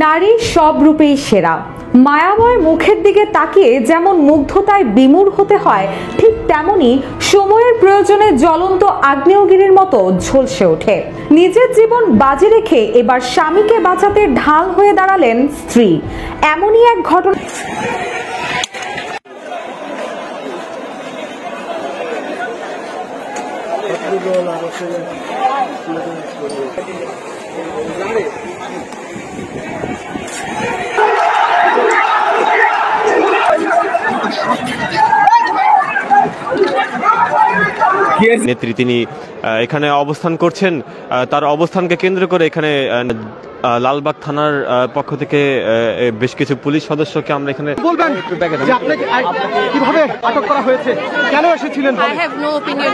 নারী সব রূপেই সেরা। মায়াময় মুখের দিকে তাকিয়ে যেমন মুগ্ধতায় বিমূঢ় হতে হয়, ঠিক তেমনি সময়ের প্রয়োজনে জ্বলন্ত আগ্নেয়গিরির মতো ঝলসে ওঠে। নিজের জীবন বাজি রেখে এবার স্বামীকে বাঁচাতে ঢাল হয়ে দাঁড়ালেন স্ত্রী। এমনই এক ঘটনা নেত্রী তিনি এখানে অবস্থান করছেন। তার অবস্থানকে কেন্দ্র করে এখানে লালবাগ থানার পক্ষ থেকে বেশ কিছু পুলিশ সদস্যকে আমরা এখানে বলবেন যে আপনাকে কিভাবে আটক করা হয়েছে, কেন এসেছিলেন? I have no opinion.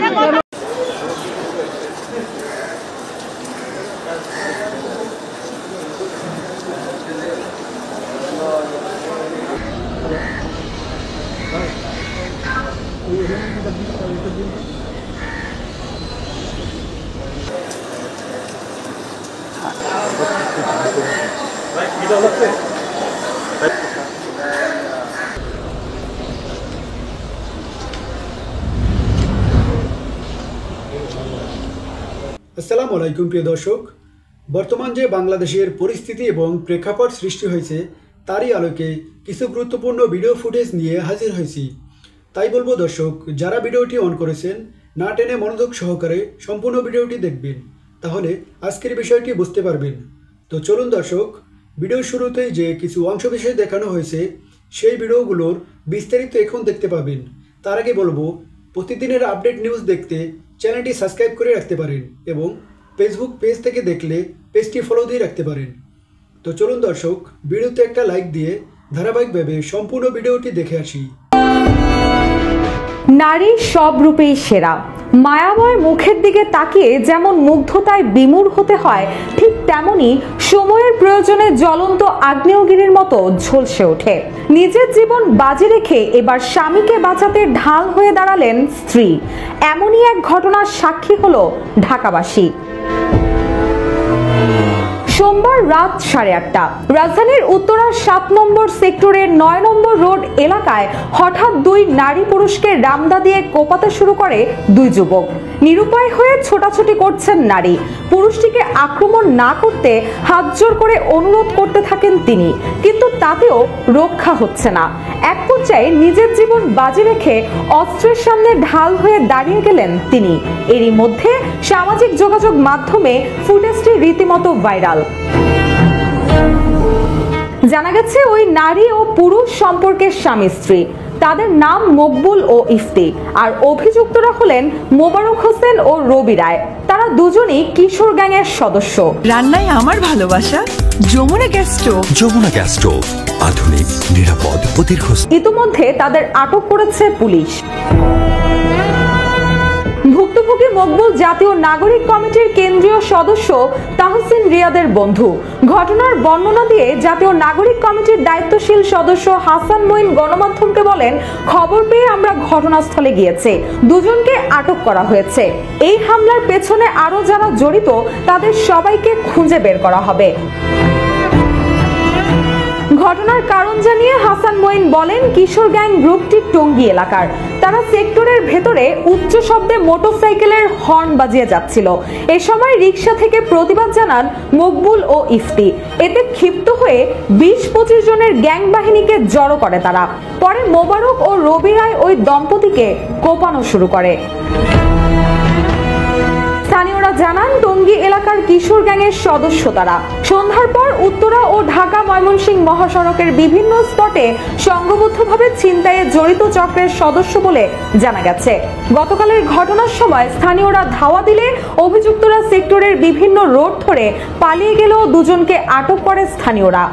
আসসালামু আলাইকুম প্রিয় দর্শক, বর্তমান যে বাংলাদেশের পরিস্থিতি এবং প্রেক্ষাপট সৃষ্টি হয়েছে তারই আলোকে কিছু গুরুত্বপূর্ণ ভিডিও ফুটেজ নিয়ে হাজির হয়েছি। তাই বলবো দর্শক, যারা ভিডিওটি অন করেছেন না টেনে মনোযোগ সহকারে সম্পূর্ণ ভিডিওটি দেখবেন, তাহলে আজকের বিষয়টি বুঝতে পারবেন। তো চলুন দর্শক, ভিডিও শুরুতেই যে কিছু অংশ বিশেষ দেখানো হয়েছে সেই ভিডিওগুলোর বিস্তারিত এখন দেখতে পাবেন। তার আগে বলবো, প্রতিদিনের আপডেট নিউজ দেখতে চ্যানেলটি সাবস্ক্রাইব করে রাখতে পারেন এবং ফেসবুক পেজ থেকে দেখলে পেজটি ফলো দিয়ে রাখতে পারেন। তো চলুন দর্শক, ভিডিওতে একটা লাইক দিয়ে ধারাবাহিকভাবে সম্পূর্ণ ভিডিওটি দেখে আসি। নারী সব রূপেই সেরা। মায়াময় মুখের দিকে তাকিয়ে যেমন মুগ্ধতায় বিমূঢ় হতে হয়, ঠিক তেমনি সময়ের প্রয়োজনে জ্বলন্ত আগ্নেয়গিরির মতো ঝলসে ওঠে। নিজের জীবন বাজি রেখে এবার স্বামীকে বাঁচাতে ঢাল হয়ে দাঁড়ালেন স্ত্রী। এমনই এক ঘটনার সাক্ষী হলো ঢাকাবাসী। সোমবার রাত 8:30 রাজধানীর উত্তরা 7 নম্বর সেক্টরের 9 নম্বর রোড এলাকায় হঠাৎ দুই নারী পুরুষকে রামদা দিয়ে কোপাতে শুরু করে দুই যুবক। নিরুপায় হয়ে ছোটাছুটি করছেন নারী। পুরুষটিকে আক্রমণ না করতে হাত জোর করে অনুরোধ করতে থাকেন তিনি, কিন্তু তাতেও রক্ষা হচ্ছে না। এক পর্যায়ে নিজের জীবন বাজি রেখে অস্ত্রের সামনে ঢাল হয়ে দাঁড়িয়ে গেলেন তিনি। এরই মধ্যে সামাজিক যোগাযোগ মাধ্যমে ফুটেজটি রীতিমতো ভাইরাল। জানা গেছে ওই নারী ও পুরুষ সম্পর্কের স্বামী স্ত্রী। তাদের নাম মকবুল ও ইফতি, আর অভিযুক্তরা হলেন মোবারক হোসেন ও রবি রায়। তারা দুজনই কিশোর গ্যাংয়ের সদস্য। রান্নায় আমার ভালোবাসা Jamuna gas stove. Jamuna gas stove, আধুনিক, নিরাপদ ও দীর্ঘস্থায়ী। ইতিমধ্যে তাদের আটক করেছে পুলিশ। ভুক্তভোগী মকবুল জাতীয় নাগরিক কমিটির কেন্দ্রীয় সদস্য তাহসিন রিয়াদের বন্ধু। ঘটনার বর্ণনা দিয়ে জাতীয় নাগরিক কমিটির দায়িত্বশীল সদস্য হাসান মঈন গণমাধ্যমকে বলেন, খবর পেয়ে আমরা ঘটনাস্থলে গিয়েছি, দুজনকে আটক করা হয়েছে। এই হামলার পেছনে আরো যারা জড়িত তাদের সবাইকে খুঁজে বের করা হবে। ঘটনার কারণ জানিয়ে হাসান মঈন বলেন, কিশোর গ্যাং গ্রুপটি টঙ্গী এলাকার। তারা সেক্টরের ভেতরে উচ্চ শব্দে মোটরসাইকেলের হর্ন বাজিয়ে যাচ্ছিল। এ সময় রিকশা থেকে প্রতিবাদ জানান মকবুল ও ইফতি। এতে ক্ষিপ্ত হয়ে 20-25 জনের গ্যাং বাহিনীকে জড়ো করে তারা। পরে মোবারক ও রবি রায় ওই দম্পতিকে কোপানো শুরু করে। স্থানীয়রা জানান, টঙ্গী এলাকার কিশোর গ্যাংয়ের সদস্য তারা। সন্ধ্যার পর উত্তরা ও ঢাকা ময়মনসিংহ মহাসড়কের বিভিন্ন স্পটে সংঘবদ্ধভাবে ছিনতাইয়ে জড়িত চক্রের সদস্য বলে জানা গেছে। গতকালের ঘটনার সময় স্থানীয়রা ধাওয়া দিলে অভিযুক্তরা সেক্টরের বিভিন্ন রোড ধরে পালিয়ে গেলেও দুজনকে আটক করে স্থানীয়রা।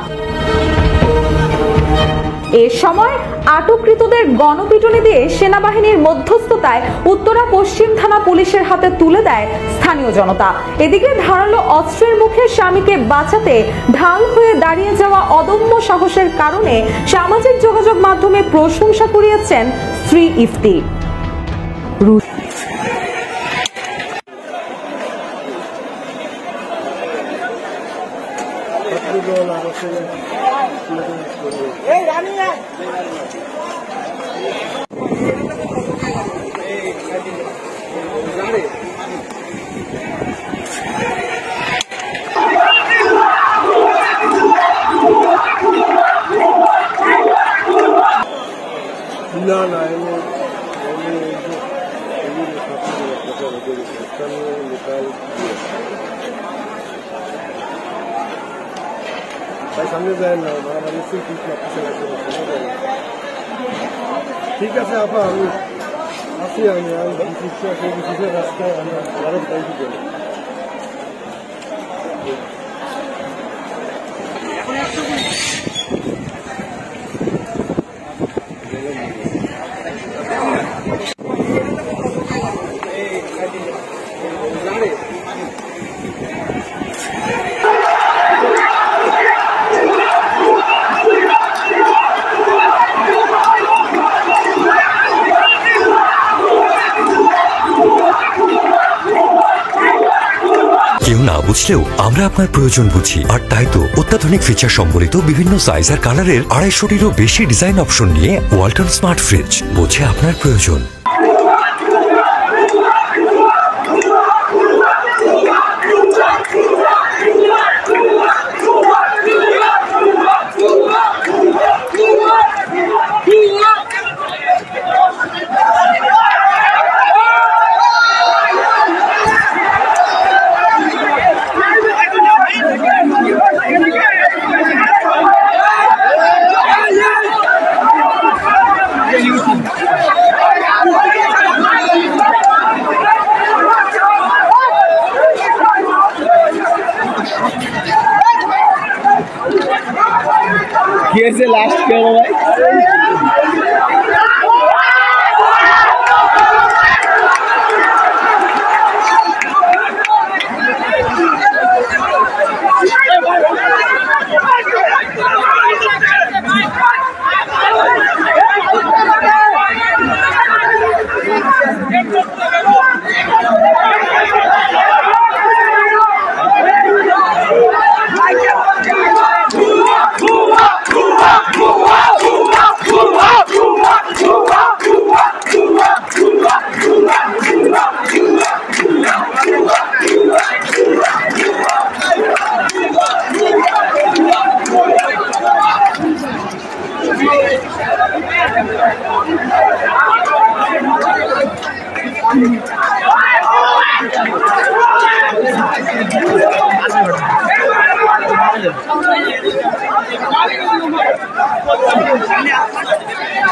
এ সময় আটককৃতদের গণপিটুনি দিয়ে সেনাবাহিনীর মধ্যস্থতায় উত্তরা পশ্চিম থানা পুলিশের হাতে তুলে দেয় স্থানীয় জনতা। এদিকে ধারালো অস্ত্রের মুখে স্বামীকে বাঁচাতে ঢাল হয়ে দাঁড়িয়ে যাওয়া অদম্য সাহসের কারণে সামাজিক যোগাযোগ মাধ্যমে প্রশংসা কুড়িয়েছেন স্ত্রী ইফতি। না না সামনে যায় না ঠিক আছে আপা আমি আসি আমি রাস্তায় আমি ভারত বাইকে গেলাম কেউ না বুঝলেও আমরা আপনার প্রয়োজন বুঝি, আর তাই তো অত্যাধুনিক ফিচার সম্বলিত বিভিন্ন সাইজ আর কালারের 250-টিরও বেশি ডিজাইন অপশন নিয়ে ওয়ালটন স্মার্ট ফ্রিজ বোঝে আপনার প্রয়োজন। कैसे लास्ट क्या हुआ भाई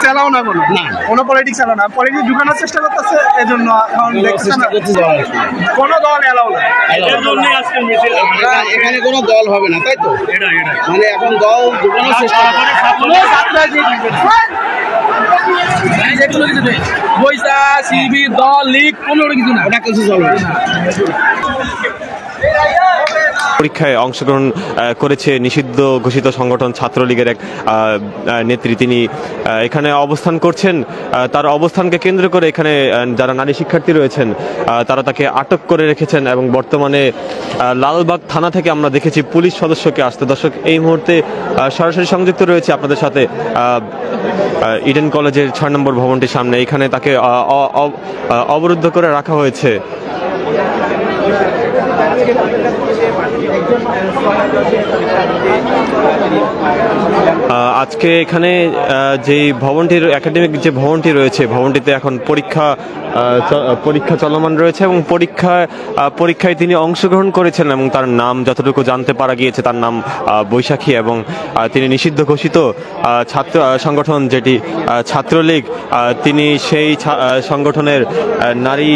চালাও না কোনো পলিটিক্স চালাও না, পলিটিক্স ঢুকানোর চেষ্টা করতেছে, এজন্য কোনো দল এলাও না। এখানে কোনো দল হবে না, তাই তো? মানে এখন দল ঢুকানোর চেষ্টা পয়সা শিবির দল লীগ কোনো কিছু না, ওটা কিছু চলবে না। পরীক্ষায় অংশগ্রহণ করেছে নিষিদ্ধ ঘোষিত সংগঠন ছাত্রলীগের এক নেত্রী। তিনি এখানে অবস্থান করছেন। তার অবস্থানকে কেন্দ্র করে এখানে যারা নারী শিক্ষার্থী রয়েছেন তারা তাকে আটক করে রেখেছেন এবং বর্তমানে লালবাগ থানা থেকে আমরা দেখেছি পুলিশ সদস্যকে আসতে। দর্শক, এই মুহূর্তে সরাসরি সংযুক্ত রয়েছে আপনাদের সাথে ইডেন কলেজের 6 নম্বর ভবনটির সামনে। এখানে তাকে অবরুদ্ধ করে রাখা হয়েছে। আজকে এখানে যে ভবনটির একাডেমিক যে ভবনটি রয়েছে, ভবনটিতে এখন পরীক্ষা চলমান রয়েছে এবং পরীক্ষায় তিনি অংশগ্রহণ করেছেন এবং তার নাম যতটুকু জানতে পারা গিয়েছে তার নাম বৈশাখী এবং তিনি নিষিদ্ধ ঘোষিত ছাত্র সংগঠন যেটি ছাত্রলীগ, তিনি সেই সংগঠনের নারী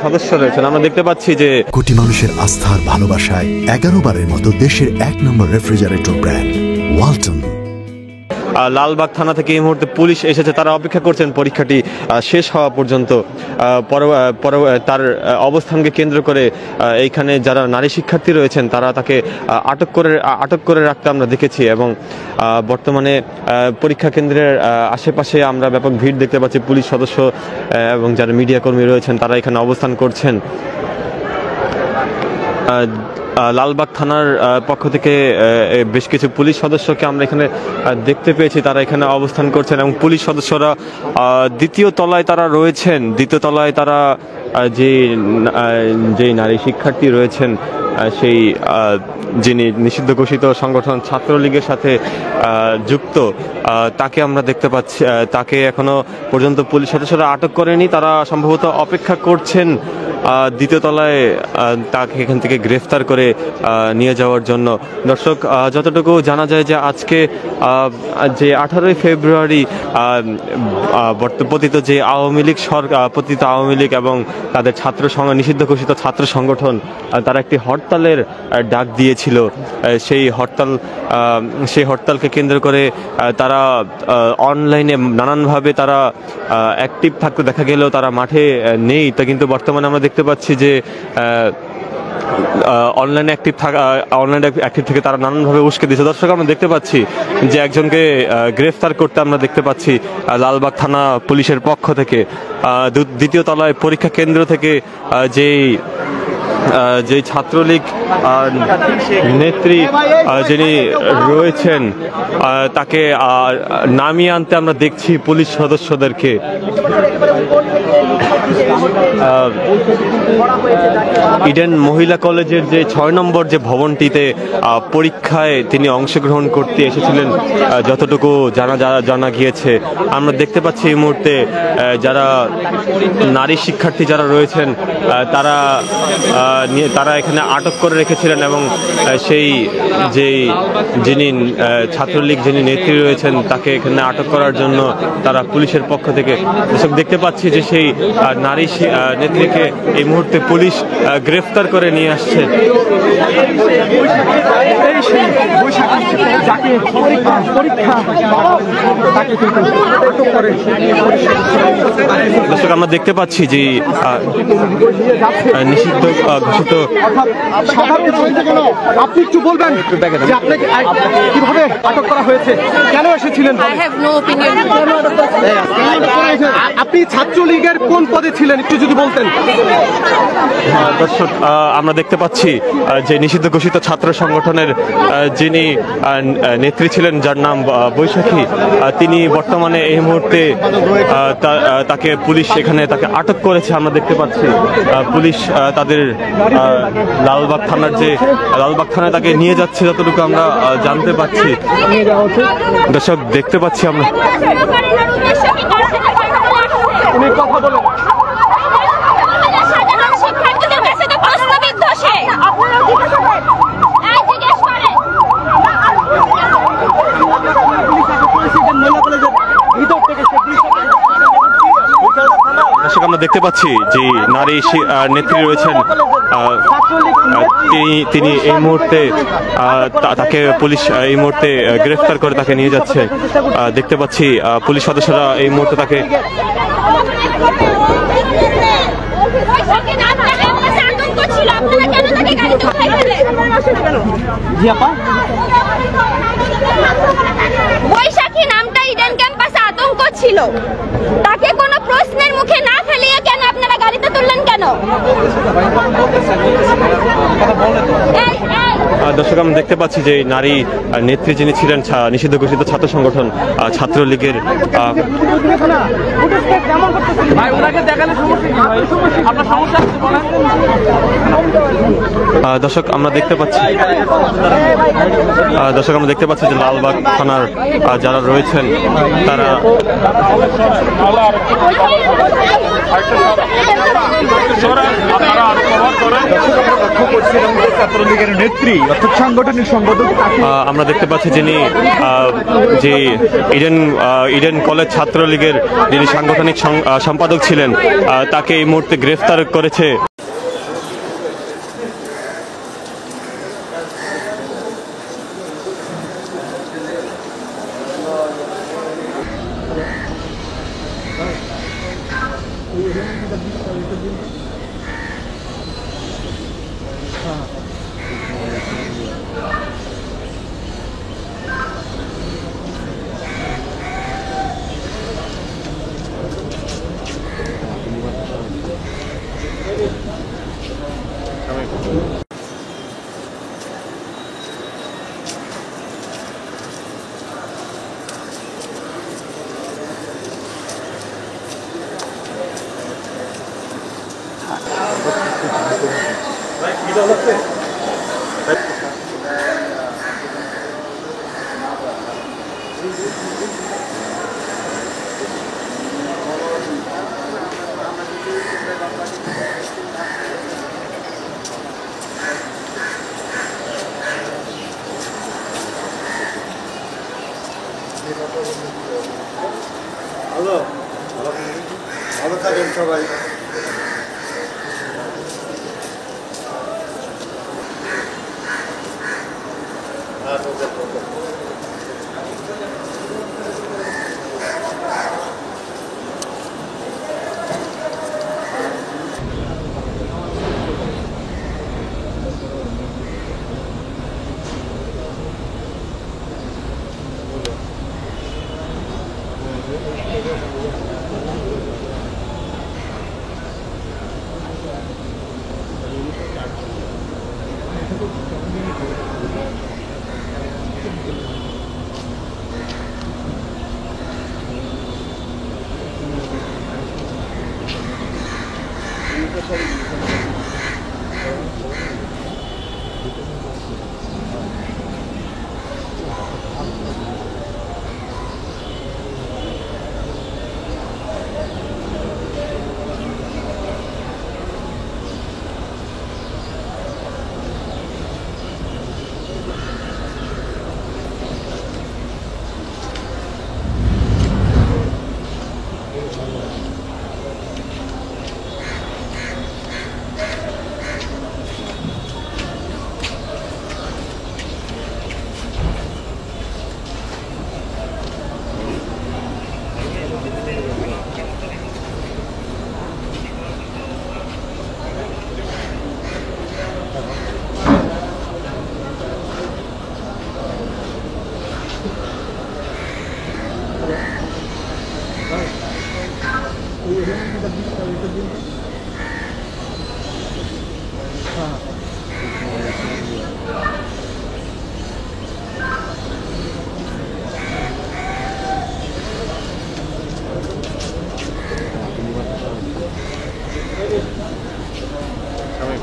সদস্য রয়েছেন। আমরা দেখতে পাচ্ছি যে কোটি মানুষের আস্থার ভালোবাসায় 11 বারের মতো দেশের 1 নম্বর রেফ্রিজারেটর ব্র্যান্ড ওয়ালটন। লালবাগ থানা থেকে এই মুহূর্তে পুলিশ এসেছে, তারা অপেক্ষা করছেন পরীক্ষাটি শেষ হওয়া পর্যন্ত। তার অবস্থানকে কেন্দ্র করে এইখানে যারা নারী শিক্ষার্থী রয়েছেন তারা তাকে আটক করে রাখতে আমরা দেখেছি এবং বর্তমানে পরীক্ষা কেন্দ্রের আশেপাশে আমরা ব্যাপক ভিড় দেখতে পাচ্ছি। পুলিশ সদস্য এবং যারা মিডিয়া কর্মী রয়েছেন তারা এখানে অবস্থান করছেন। লালবাগ থানার পক্ষ থেকে বেশ কিছু পুলিশ সদস্যকে আমরা এখানে দেখতে পেয়েছি, তারা এখানে অবস্থান করছেন এবং পুলিশ সদস্যরা দ্বিতীয় তলায় তারা রয়েছেন। দ্বিতীয় তলায় তারা যে নারী শিক্ষার্থী রয়েছেন সেই যিনি নিষিদ্ধ ঘোষিত সংগঠন ছাত্রলীগের সাথে যুক্ত তাকে আমরা দেখতে পাচ্ছি। তাকে এখনো পর্যন্ত পুলিশ সদস্যরা আটক করেনি, তারা সম্ভবত অপেক্ষা করছেন দ্বিতীয় তলায় তাকে এখান থেকে গ্রেফতার করে নিয়ে যাওয়ার জন্য। দর্শক, যতটুকু জানা যায় যে আজকে যে 18ই ফেব্রুয়ারি পতিত যে আওয়ামী লীগ পতিত আওয়ামী লীগ এবং তাদের নিষিদ্ধ ঘোষিত ছাত্র সংগঠন তারা একটি হরতালের ডাক দিয়েছিল। সেই হরতালকে কেন্দ্র করে তারা অনলাইনে নানানভাবে তারা অ্যাক্টিভ থাকতে দেখা গেলেও তারা মাঠে নেই। তা কিন্তু বর্তমানে আমরা দেখতে পাচ্ছি যে অনলাইনে অ্যাক্টিভ থেকে তারা নানানভাবে উস্কে দিচ্ছে। দর্শক, আমরা দেখতে পাচ্ছি যে একজনকে গ্রেফতার করতে আমরা দেখতে পাচ্ছি লালবাগ থানা পুলিশের পক্ষ থেকে। দ্বিতীয় তলায় পরীক্ষা কেন্দ্র থেকে যে ছাত্রলীগ নেত্রী যিনি রয়েছেন তাকে নামিয়ে আনতে আমরা দেখছি পুলিশ সদস্যদেরকে। ইডেন মহিলা কলেজের যে 6 নম্বর যে ভবনটিতে পরীক্ষায় তিনি অংশগ্রহণ করতে এসেছিলেন যতটুকু জানা গিয়েছে, আমরা দেখতে পাচ্ছি এই মুহূর্তে যারা নারী শিক্ষার্থী যারা রয়েছেন তারা এখানে আটক করে রেখেছিলেন এবং যিনি ছাত্রলীগ যিনি নেত্রী রয়েছেন তাকে এখানে আটক করার জন্য তারা পুলিশের পক্ষ থেকে দেখতে পাচ্ছি যে সেই নারী নেত্রীকে এই মুহূর্তে পুলিশ গ্রেফতার করে নিয়ে আসছে। দর্শক, আমরা দেখতে পাচ্ছি যে নিষিদ্ধ ঘোষিত। আপনি একটু বলবেন যে আপনাকে কিভাবে আটক করা হয়েছে, কেন এসেছিলেন? আপনি ছাত্রলীগের কোন পদে ছিলেন একটু যদি বলতেন। দর্শক, আমরা দেখতে পাচ্ছি যে নিষিদ্ধ ঘোষিত ছাত্র সংগঠনের যিনি নেত্রী ছিলেন যার নাম বৈশাখী, তিনি বর্তমানে এই মুহূর্তে তাকে পুলিশ এখানে তাকে আটক করেছে। আমরা দেখতে পাচ্ছি পুলিশ তাদের লালবাগ থানায় তাকে নিয়ে যাচ্ছে যতটুকু আমরা জানতে পাচ্ছি। দর্শক, দেখতে পাচ্ছি আমরা আমরা দেখতে পাচ্ছি যে নারী নেত্রী রয়েছেন তিনি এই মুহূর্তে তাকে পুলিশ এই মুহূর্তে গ্রেফতার করে তাকে নিয়ে যাচ্ছে। দেখতে পাচ্ছি পুলিশ সদস্যরা এই মুহূর্তে তাকে বৈশাখী নামটা ইডেন ক্যাম্পাসে আতঙ্ক ছিল, তাকে কোনো প্রশ্নের মুখে না ফেলিয়ে কেন আপনারা গাড়িতে তুললেন কেন? দর্শক, আমরা দেখতে পাচ্ছি যে নারী নেত্রী যিনি ছিলেন নিষিদ্ধ ঘোষিত ছাত্র সংগঠন ছাত্রলীগের দর্শক আমরা দেখতে পাচ্ছি যে লালবাগ থানার যারা রয়েছেন তারা ছাত্রলীগের নেত্রী অর্থাৎ সাংগঠনিক সংগঠন আমরা দেখতে পাচ্ছি যিনি যে ইডেন কলেজ ছাত্রলীগের যিনি সাংগঠনিক সম্পাদক ছিলেন তাকে এই মুহূর্তে গ্রেফতার করেছে। হ্যালো, ভালো থাকেন সবাই।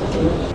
Tamam.